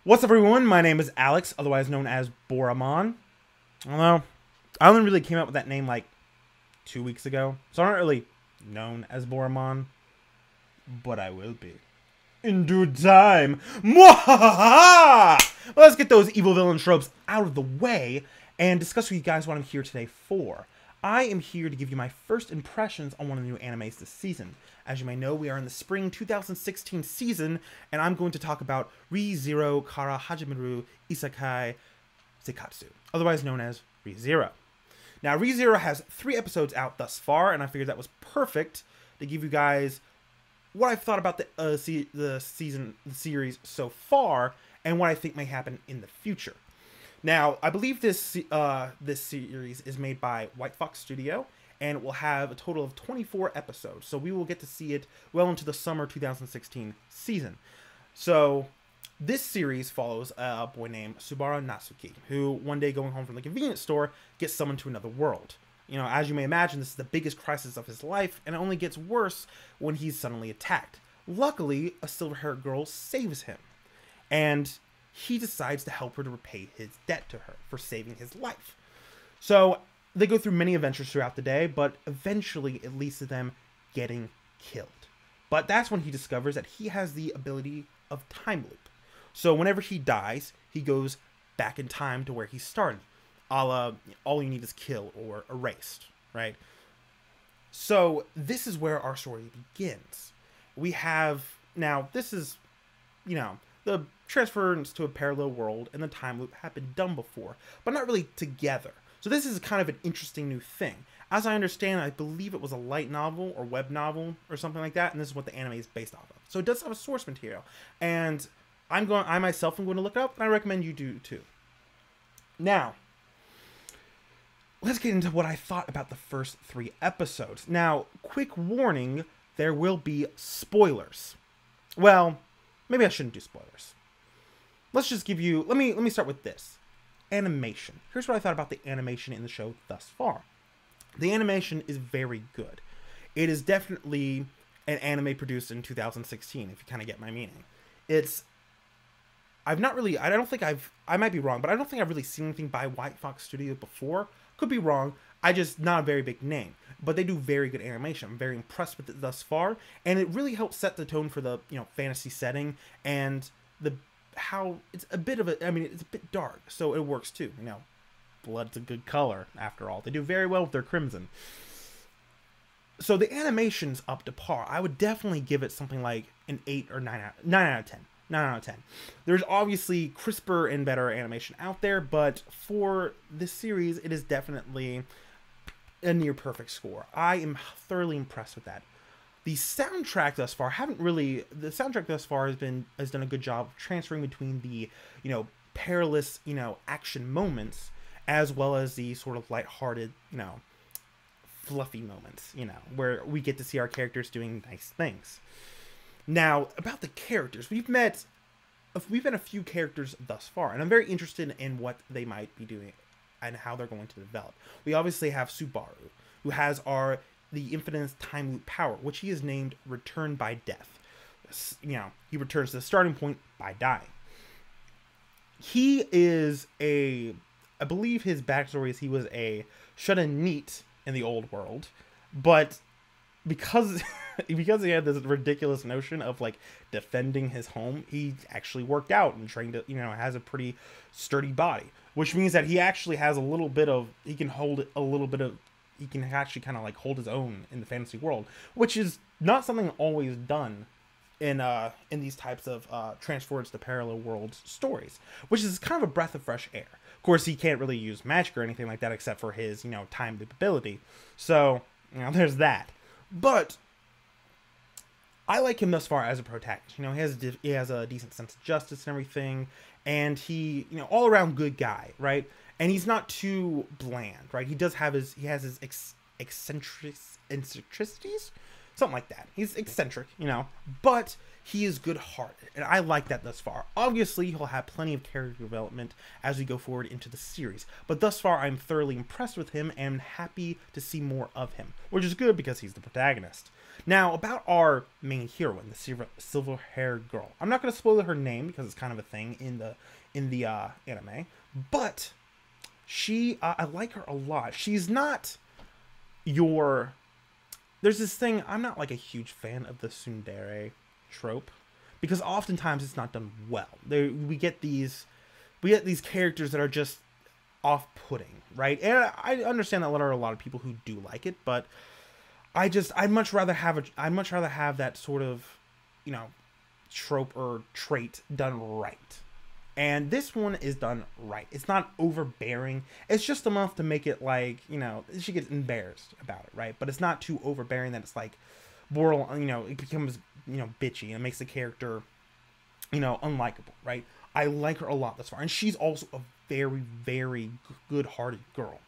What's up, everyone? My name is Alex, otherwise known as Borra-mon. Although, I only really came up with that name like 2 weeks ago, so I'm not really known as Borra-mon, but I will be. In due time. Mwahaha! Let's get those evil villain tropes out of the way and discuss with you guys what I'm here today for. I am here to give you my first impressions on one of the new animes this season. As you may know, we are in the spring 2016 season, and I'm going to talk about Re:Zero Kara Hajimeru Isekai Seikatsu, otherwise known as Re:Zero. Now, Re:Zero has 3 episodes out thus far, and I figured that was perfect to give you guys what I've thought about the series so far, and what I think may happen in the future. Now, I believe this series is made by White Fox Studio, and it will have a total of 24 episodes. So we will get to see it well into the summer 2016 season. So this series follows a boy named Subara Natsuki, who one day going home from the convenience store gets summoned to another world. You know, as you may imagine, this is the biggest crisis of his life, and it only gets worse when he's suddenly attacked. Luckily, a silver-haired girl saves him, and he decides to help her to repay his debt to her for saving his life. So they go through many adventures throughout the day, but eventually it leads to them getting killed. But that's when he discovers that he has the ability of time loop. So whenever he dies, he goes back in time to where he started. A la, all you need is kill or erased, right? So this is where our story begins. We have, now this is, you know, the transference to a parallel world and the time loop have been done before, but not really together. So this is kind of an interesting new thing. As I understand, I believe it was a light novel or web novel or something like that, and this is what the anime is based off of. So it does have a source material, and I myself am going to look it up, and I recommend you do too. Now, let's get into what I thought about the first 3 episodes. Now, quick warning, there will be spoilers. Well, maybe I shouldn't do spoilers. Let's just give you, let me start with this. Animation. Here's what I thought about the animation in the show thus far. The animation is very good. It is definitely an anime produced in 2016, if you kind of get my meaning. I might be wrong, but I don't think I've really seen anything by White Fox Studio before. Could be wrong. Not a very big name, but they do very good animation. I'm very impressed with it thus far, and it really helps set the tone for the, fantasy setting and how it's a bit dark, so it works too. Blood's a good color after all. They do very well with their crimson. So the animation's up to par. I would definitely give it something like an 8 or 9 out of 10. 9 out of 10. There's obviously crisper and better animation out there, but for this series, it is definitely a near perfect score. I am thoroughly impressed with that. The soundtrack thus far has done a good job of transferring between the, perilous, action moments, as well as the sort of lighthearted, fluffy moments, where we get to see our characters doing nice things. Now, about the characters, we've met a few characters thus far, and I'm very interested in what they might be doing and how they're going to develop. We obviously have Subaru, who has the infinite time loop power, which he is named Return by Death. He returns to the starting point by dying. He is I believe his backstory is he was a shut-in NEET in the old world, but because he had this ridiculous notion of defending his home, he actually worked out and trained to, has a pretty sturdy body, which means that he actually has he can actually kind of hold his own in the fantasy world, which is not something always done in these types of transference to parallel worlds stories, which is kind of a breath of fresh air. Of course, he can't really use magic or anything like that except for his, time loop ability. So, there's that. But I like him thus far as a protagonist. He has a decent sense of justice and everything, and he, all around good guy, right? And he's not too bland, right? He has his eccentricities. something like that. He's eccentric, you know, but he is good-hearted, and I like that thus far. Obviously, he'll have plenty of character development as we go forward into the series, but thus far, I'm thoroughly impressed with him and happy to see more of him, which is good because he's the protagonist. Now, about our main heroine, the silver-haired girl. I'm not going to spoil her name because it's kind of a thing in the anime, but I like her a lot. She's not your... There's this thing, I'm not like a huge fan of the tsundere trope because oftentimes it's not done well. We get these characters that are just off-putting, right? And I understand that there are a lot of people who do like it, but I'd much rather have that sort of, you know, trope or trait done right. And this one is done right. It's not overbearing. It's just enough to make it like, you know, she gets embarrassed about it, right? But it's not too overbearing that it's like, you know, it becomes, you know, bitchy and it makes the character, you know, unlikable, right? I like her a lot thus far. And she's also a very, very good-hearted girl.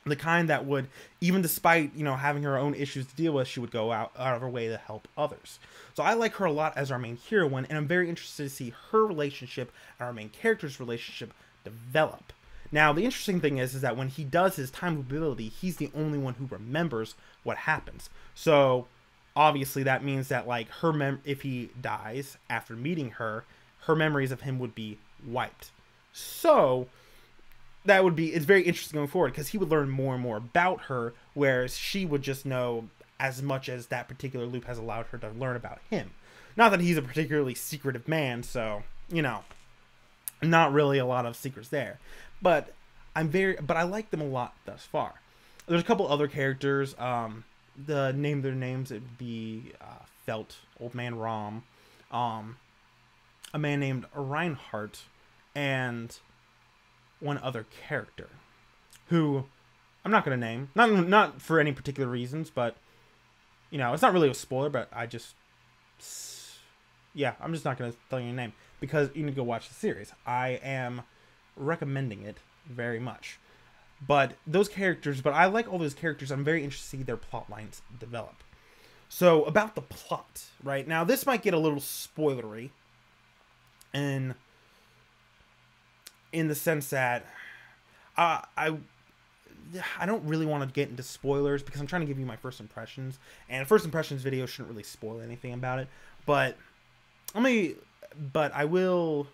The kind that would, even despite, you know, having her own issues to deal with, she would go out of her way to help others. So I like her a lot as our main heroine, and I'm very interested to see her relationship and our main character's relationship develop. Now, the interesting thing is that when he does his time ability, he's the only one who remembers what happens. So obviously that means that, like, if he dies after meeting her, her memories of him would be wiped. So it's very interesting going forward because he would learn more and more about her, whereas she would just know as much as that particular loop has allowed her to learn about him. Not that he's a particularly secretive man, so, you know, not really a lot of secrets there. But I like them a lot thus far. There's a couple other characters. Their names, it would be Felt, Old Man Rom, a man named Reinhardt, and one other character who I'm not going to name, not for any particular reasons, but, you know, it's not really a spoiler, but I'm just not going to tell you a name because you need to go watch the series. I am recommending it very much. But I like all those characters. I'm very interested to see their plot lines develop. So about the plot, right? Now this might get a little spoilery in the sense that I don't really want to get into spoilers because I'm trying to give you my first impressions, and a first impressions video shouldn't really spoil anything about it. But I will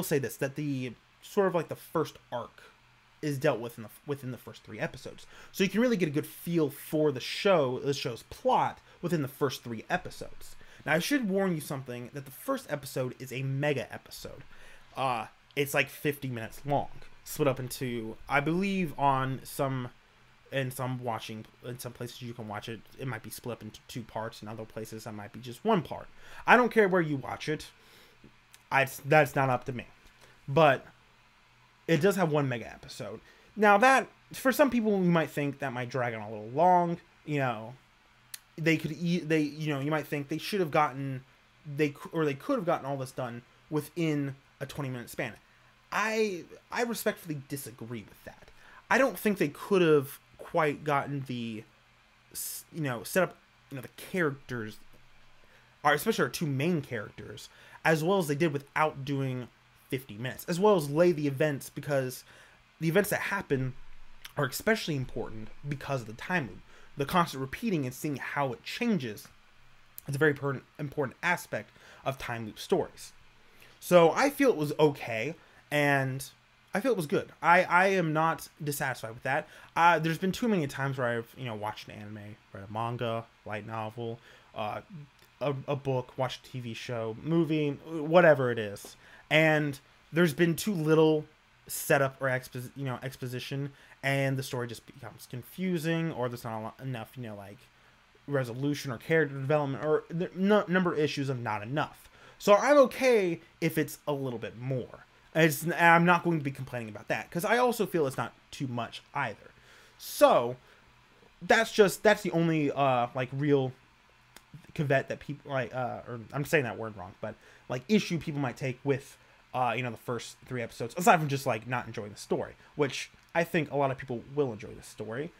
say this, that the sort of like the first arc is dealt with within the first 3 episodes, so you can really get a good feel for the show's plot within the first 3 episodes. Now I should warn you something, that the first episode is a mega episode. It's like 50 minutes long, split up into, I believe in some places you can watch it, it might be split up into 2 parts, and other places that might be just 1 part. I don't care where you watch it. That's not up to me. But it does have 1 mega episode. Now that, for some people, you might think that might drag on a little long, you know, you might think they should have gotten, they could have gotten all this done within a 20-minute span. I respectfully disagree with that. I don't think they could have quite gotten the, you know, set up, you know, the characters, or especially our 2 main characters, as well as they did without doing 50 minutes, as well as lay the events, because the events that happen are especially important because of the time loop. The constant repeating and seeing how it changes is a very important aspect of time loop stories. So I feel it was okay, and I feel it was good. I am not dissatisfied with that. There's been too many times where I've, you know, watched an anime, read a manga, light novel, a book, watched a TV show, movie, whatever it is, and there's been too little setup or exposition, and the story just becomes confusing, or there's not enough, you know, like resolution or character development, or the number of issues of not enough. So I'm okay if it's a little bit more. I'm not going to be complaining about that, because I also feel it's not too much either. So that's the only like real caveat that people like, or I'm saying that word wrong, but like issue people might take with you know, the first 3 episodes, aside from just like not enjoying the story, which I think a lot of people will enjoy the story.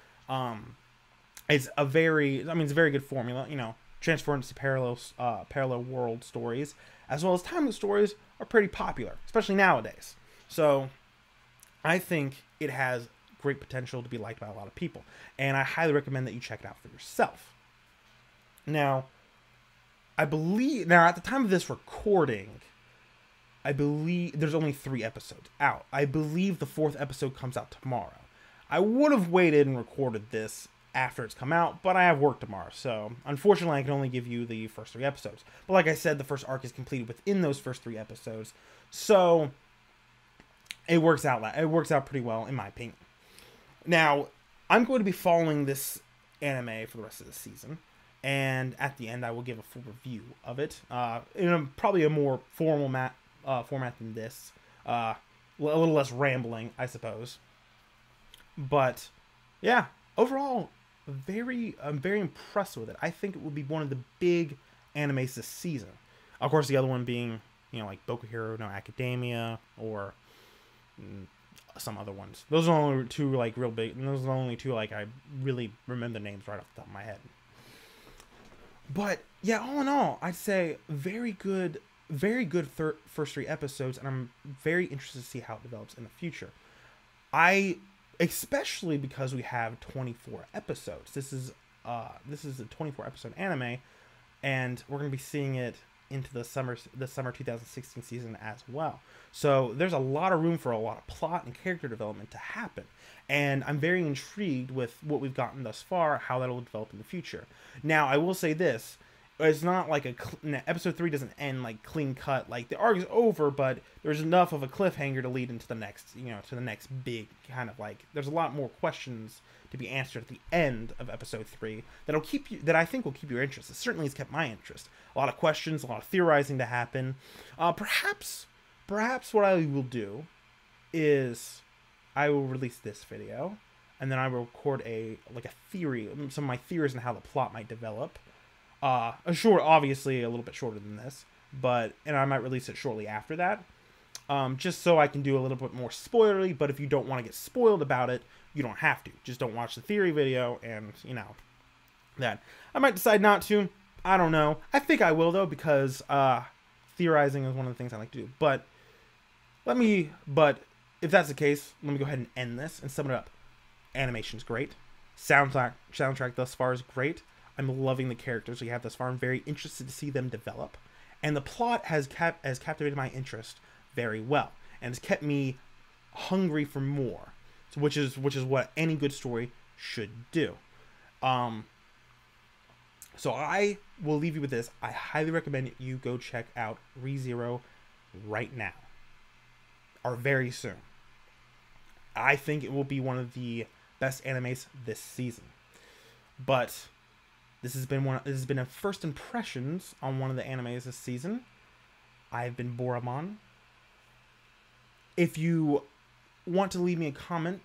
It's a very, I mean, it's a very good formula. You know, transference to parallel world stories, as well as timeless stories, are pretty popular, especially nowadays. So, I think it has great potential to be liked by a lot of people, and I highly recommend that you check it out for yourself. Now, at the time of this recording, I believe there's only 3 episodes out. I believe the 4th episode comes out tomorrow. I would have waited and recorded this after it's come out, but I have work tomorrow, so unfortunately I can only give you the first 3 episodes. But like I said, the first arc is completed within those first 3 episodes, so it works out pretty well in my opinion. Now, I'm going to be following this anime for the rest of the season, and at the end I will give a full review of it in probably a more formal format than this, a little less rambling, I suppose. But yeah, overall, I'm very impressed with it. I think it will be one of the big animes this season. Of course, the other one being, you know, like Boku Hero no Academia or some other ones. Those are the only 2 like real big. Those are the only 2 like I really remember the names right off the top of my head. But yeah, all in all, I'd say very good first 3 episodes, and I'm very interested to see how it develops in the future. Especially because we have 24 episodes. This is a 24 episode anime, and we're going to be seeing it into the summer 2016 season as well. So there's a lot of room for a lot of plot and character development to happen, and I'm very intrigued with what we've gotten thus far, how that'll develop in the future. Now, I will say this. It's not like episode 3 doesn't end like clean cut, like the arc is over, but there's enough of a cliffhanger to lead into the next, you know, to the next big kind of like, there's a lot more questions to be answered at the end of episode 3 that I think will keep your interest. It certainly has kept my interest. A lot of questions, a lot of theorizing to happen. Perhaps what I will do is I will release this video, and then I will record a theory, some of my theories on how the plot might develop. Obviously a little bit shorter than this, and I might release it shortly after that, just so I can do a little bit more spoilery. But if you don't want to get spoiled about it, you don't have to. Just don't watch the theory video, and you know that. I might decide not to. I don't know. I think I will though, because theorizing is one of the things I like to do. But if that's the case, let me go ahead and end this and sum it up. Animation's great. Soundtrack thus far is great. I'm loving the characters we have thus far. I'm very interested to see them develop. And the plot has captivated my interest very well, and has kept me hungry for more. So which is what any good story should do. So I will leave you with this. I highly recommend you go check out ReZero right now, or very soon. I think it will be one of the best animes this season. But this has been a first impressions on one of the animes this season. I've been Borra-mon. If you want to leave me a comment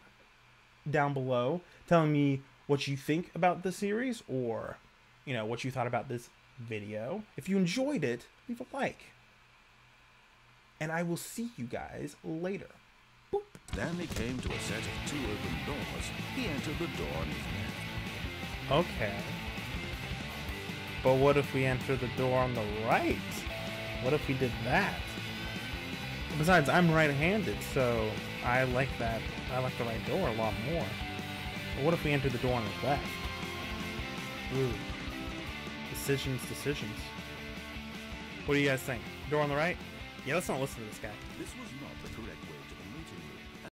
down below telling me what you think about the series, or you know what you thought about this video, if you enjoyed it, leave a like. And I will see you guys later. Boop. Then he came to a set of 2 open doors. He entered the door on his left. Okay. But what if we enter the door on the right? What if we did that? Besides, I'm right-handed, so I like that. I like the right door a lot more. But what if we enter the door on the left? Ooh. Decisions. What do you guys think? Door on the right? Yeah, let's not listen to this guy. This was not the correct way